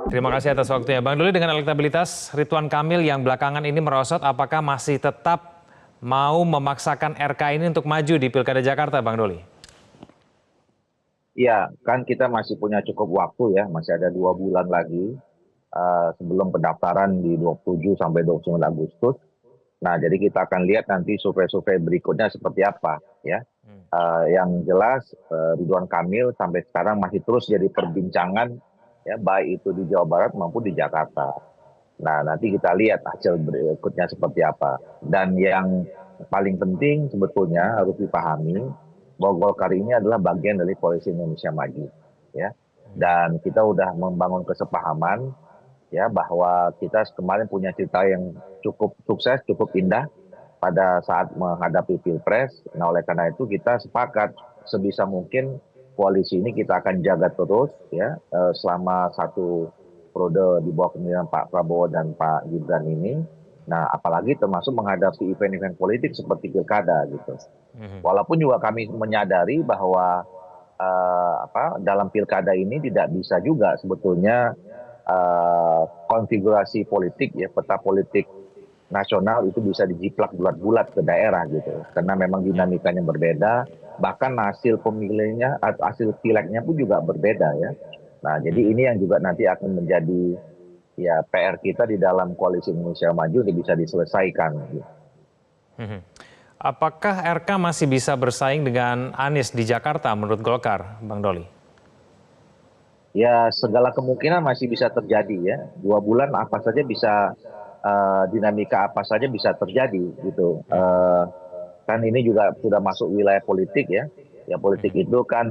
Terima kasih atas waktunya. Bang Doli, dengan elektabilitas Ridwan Kamil yang belakangan ini merosot, apakah masih tetap mau memaksakan RK ini untuk maju di Pilkada Jakarta, Bang Doli? Iya, kan kita masih punya cukup waktu ya, masih ada 2 bulan lagi sebelum pendaftaran di 27 sampai 29 Agustus. Nah, jadi kita akan lihat nanti survei-survei berikutnya seperti apa ya. Yang jelas Ridwan Kamil sampai sekarang masih terus jadi perbincangan ya, baik itu di Jawa Barat maupun di Jakarta. Nah, nanti kita lihat hasil berikutnya seperti apa. Dan yang paling penting sebetulnya harus dipahami bahwa Golkar ini adalah bagian dari Koalisi Indonesia Maju, ya. Dan kita udah membangun kesepahaman, ya, bahwa kita kemarin punya cerita yang cukup sukses, cukup indah pada saat menghadapi Pilpres. Nah, oleh karena itu kita sepakat sebisa mungkin koalisi ini kita akan jaga terus, ya, selama satu periode di bawah kepemimpinan Pak Prabowo dan Pak Gibran ini. Nah, apalagi termasuk menghadapi event-event politik seperti pilkada gitu. Walaupun juga kami menyadari bahwa dalam pilkada ini tidak bisa juga sebetulnya konfigurasi politik ya, peta politik nasional itu bisa dijiplak bulat-bulat ke daerah gitu. Karena memang dinamikanya berbeda, bahkan hasil pemilihnya, hasil pileknya pun juga berbeda ya. Nah, jadi ini yang juga nanti akan menjadi ya PR kita di dalam Koalisi Indonesia Maju untuk bisa diselesaikan. Gitu. Apakah RK masih bisa bersaing dengan Anies di Jakarta menurut Golkar, Bang Doli? Ya, segala kemungkinan masih bisa terjadi ya. 2 bulan apa saja bisa, dinamika apa saja bisa terjadi gitu. Kan ini juga sudah masuk wilayah politik ya. Ya, politik itu kan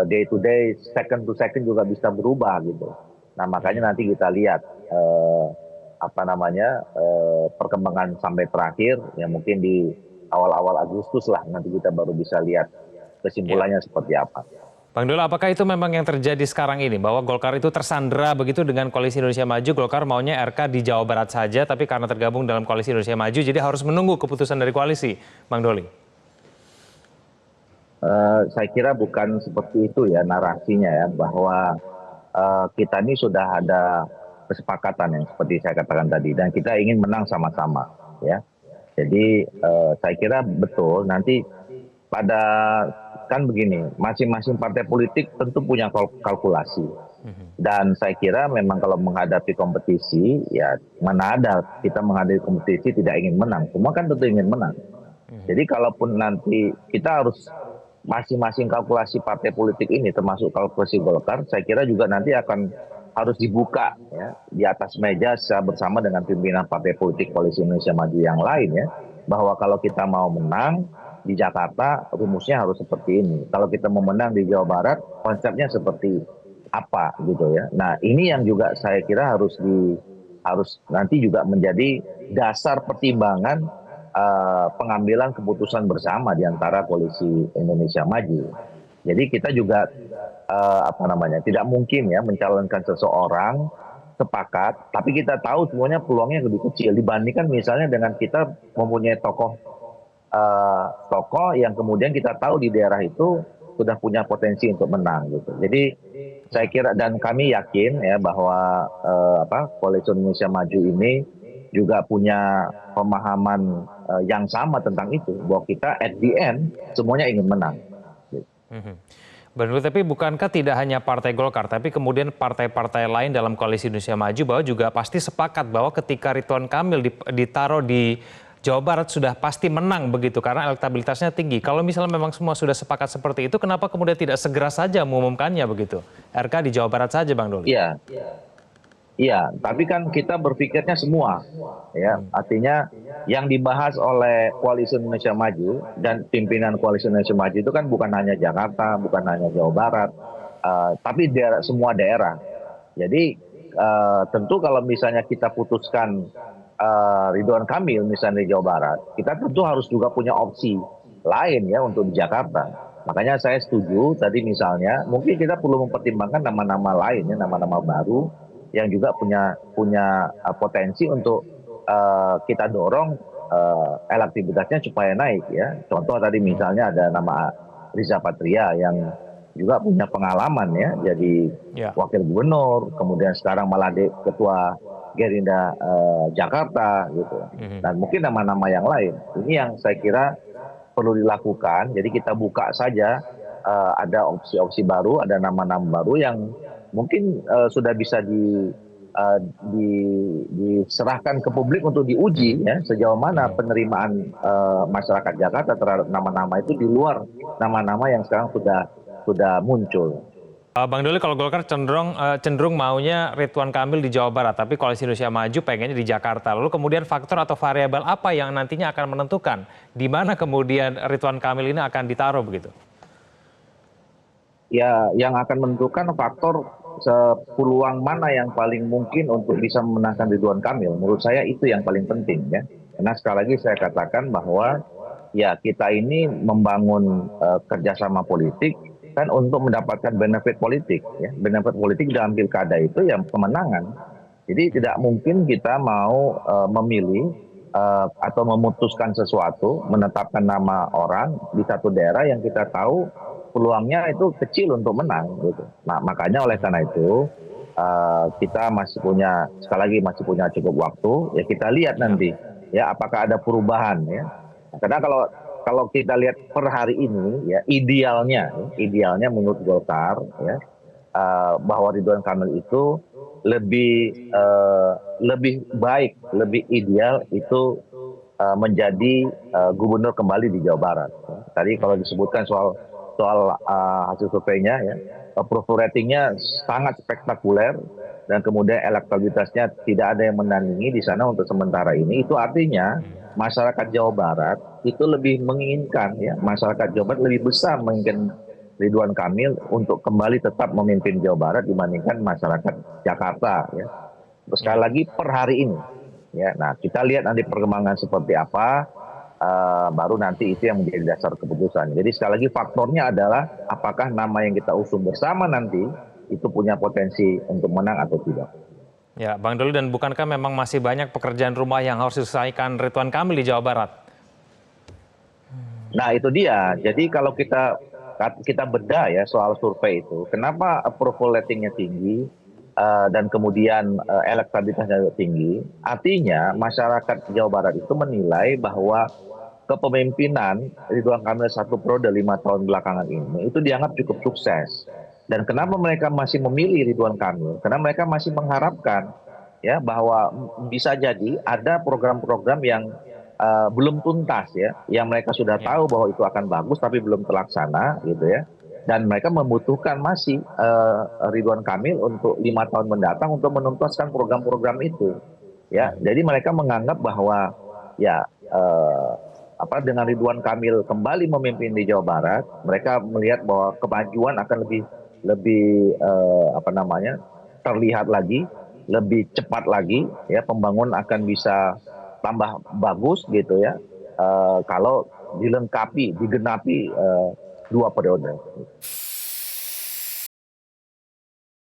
day to day, second to second juga bisa berubah gitu. Nah, makanya nanti kita lihat perkembangan sampai terakhir ya, mungkin di awal-awal Agustus lah nanti kita baru bisa lihat kesimpulannya seperti apa. Bang Doli, apakah itu memang yang terjadi sekarang ini? Bahwa Golkar itu tersandera begitu dengan Koalisi Indonesia Maju, Golkar maunya RK di Jawa Barat saja, tapi karena tergabung dalam Koalisi Indonesia Maju, jadi harus menunggu keputusan dari koalisi, Bang Doli? Saya kira bukan seperti itu ya narasinya ya, bahwa kita ini sudah ada kesepakatan yang seperti saya katakan tadi, dan kita ingin menang sama-sama ya. Jadi saya kira betul nanti pada kan begini, masing-masing partai politik tentu punya kalkulasi. Dan saya kira memang kalau menghadapi kompetisi, ya mana ada kita menghadapi kompetisi tidak ingin menang. Semua kan tentu ingin menang. Jadi kalaupun nanti kita harus masing-masing kalkulasi partai politik ini, termasuk kalkulasi Golkar, saya kira juga nanti akan harus dibuka ya, di atas meja bersama dengan pimpinan partai politik Koalisi Indonesia Maju yang lain ya, bahwa kalau kita mau menang di Jakarta rumusnya harus seperti ini. Kalau kita mau menang di Jawa Barat konsepnya seperti apa gitu ya. Nah, ini yang juga saya kira harus nanti juga menjadi dasar pertimbangan pengambilan keputusan bersama di antara Koalisi Indonesia Maju. Jadi kita juga tidak mungkin ya mencalonkan seseorang sepakat, tapi kita tahu semuanya peluangnya lebih kecil dibandingkan misalnya dengan kita mempunyai tokoh yang kemudian kita tahu di daerah itu sudah punya potensi untuk menang gitu. Jadi saya kira dan kami yakin ya bahwa Koalisi Indonesia Maju ini juga punya pemahaman yang sama tentang itu, bahwa kita at the end semuanya ingin menang. Benar, tapi bukankah tidak hanya Partai Golkar, tapi kemudian partai-partai lain dalam Koalisi Indonesia Maju bahwa juga pasti sepakat bahwa ketika Ridwan Kamil ditaruh di Jawa Barat sudah pasti menang begitu karena elektabilitasnya tinggi. Kalau misalnya memang semua sudah sepakat seperti itu, kenapa kemudian tidak segera saja mengumumkannya begitu? RK di Jawa Barat saja, Bang Doli. Iya, tapi kan kita berpikirnya semua, ya. Artinya yang dibahas oleh Koalisi Indonesia Maju dan pimpinan Koalisi Indonesia Maju itu kan bukan hanya Jakarta, bukan hanya Jawa Barat, tapi semua daerah. Jadi tentu kalau misalnya kita putuskan Ridwan Kamil misalnya di Jawa Barat, kita tentu harus juga punya opsi lain ya untuk di Jakarta. Makanya saya setuju tadi misalnya mungkin kita perlu mempertimbangkan nama-nama lain ya, nama-nama baru yang juga punya potensi untuk kita dorong elektabilitasnya supaya naik ya. Contoh tadi misalnya ada nama Riza Patria juga punya pengalaman ya, jadi Ya. wakil gubernur, kemudian sekarang malah ketua Gerindra Jakarta gitu. Dan mungkin nama-nama yang lain. Ini yang saya kira perlu dilakukan. Jadi kita buka saja, ada opsi-opsi baru, ada nama-nama baru yang mungkin sudah bisa eh, diserahkan ke publik untuk diuji ya, sejauh mana penerimaan masyarakat Jakarta terhadap nama-nama itu di luar nama-nama yang sekarang sudah muncul. Bang Doli, kalau Golkar cenderung maunya Ridwan Kamil di Jawa Barat, tapi Koalisi Indonesia Maju pengennya di Jakarta. Lalu kemudian faktor atau variabel apa yang nantinya akan menentukan di mana kemudian Ridwan Kamil ini akan ditaruh begitu? Ya, yang akan menentukan faktor peluang mana yang paling mungkin untuk bisa memenangkan Ridwan Kamil. Menurut saya itu yang paling penting ya. Karena sekali lagi saya katakan bahwa ya kita ini membangun kerjasama politik kan untuk mendapatkan benefit politik ya. Benefit politik dalam pilkada itu yang kemenangan. Jadi tidak mungkin kita mau memilih atau memutuskan sesuatu, menetapkan nama orang di satu daerah yang kita tahu peluangnya itu kecil untuk menang gitu. Nah, makanya oleh karena itu kita masih punya, sekali lagi masih punya cukup waktu ya, kita lihat nanti ya apakah ada perubahan ya. Karena kalau kita lihat per hari ini ya, idealnya menurut Golkar ya, bahwa Ridwan Kamil itu lebih baik, lebih ideal itu menjadi gubernur kembali di Jawa Barat. Tadi kalau disebutkan soal hasil surveinya ya, approval ratingnya sangat spektakuler dan kemudian elektabilitasnya tidak ada yang menandingi di sana untuk sementara ini. Itu artinya masyarakat Jawa Barat itu lebih menginginkan ya, masyarakat Jawa Barat lebih besar menginginkan Ridwan Kamil untuk kembali tetap memimpin Jawa Barat dibandingkan masyarakat Jakarta ya. Terus sekali lagi per hari ini ya. Nah, kita lihat nanti perkembangan seperti apa, baru nanti itu yang menjadi dasar keputusan. Jadi sekali lagi faktornya adalah apakah nama yang kita usung bersama nanti itu punya potensi untuk menang atau tidak. Ya, Bang Doli, dan bukankah memang masih banyak pekerjaan rumah yang harus diselesaikan Ridwan Kamil di Jawa Barat? Nah, itu dia. Jadi kalau kita bedah ya soal survei itu, kenapa approval ratingnya tinggi dan kemudian elektabilitasnya tinggi? Artinya masyarakat Jawa Barat itu menilai bahwa kepemimpinan Ridwan Kamil 1 periode 5 tahun belakangan ini itu dianggap cukup sukses. Dan kenapa mereka masih memilih Ridwan Kamil? Karena mereka masih mengharapkan ya bahwa bisa jadi ada program-program yang belum tuntas ya, yang mereka sudah tahu bahwa itu akan bagus tapi belum terlaksana gitu ya. Dan mereka membutuhkan masih Ridwan Kamil untuk 5 tahun mendatang untuk menuntaskan program-program itu. Ya, jadi mereka menganggap bahwa ya dengan Ridwan Kamil kembali memimpin di Jawa Barat, mereka melihat bahwa kemajuan akan lebih terlihat lagi, lebih cepat lagi ya, pembangunan akan bisa tambah bagus gitu ya, kalau digenapi 2 periode.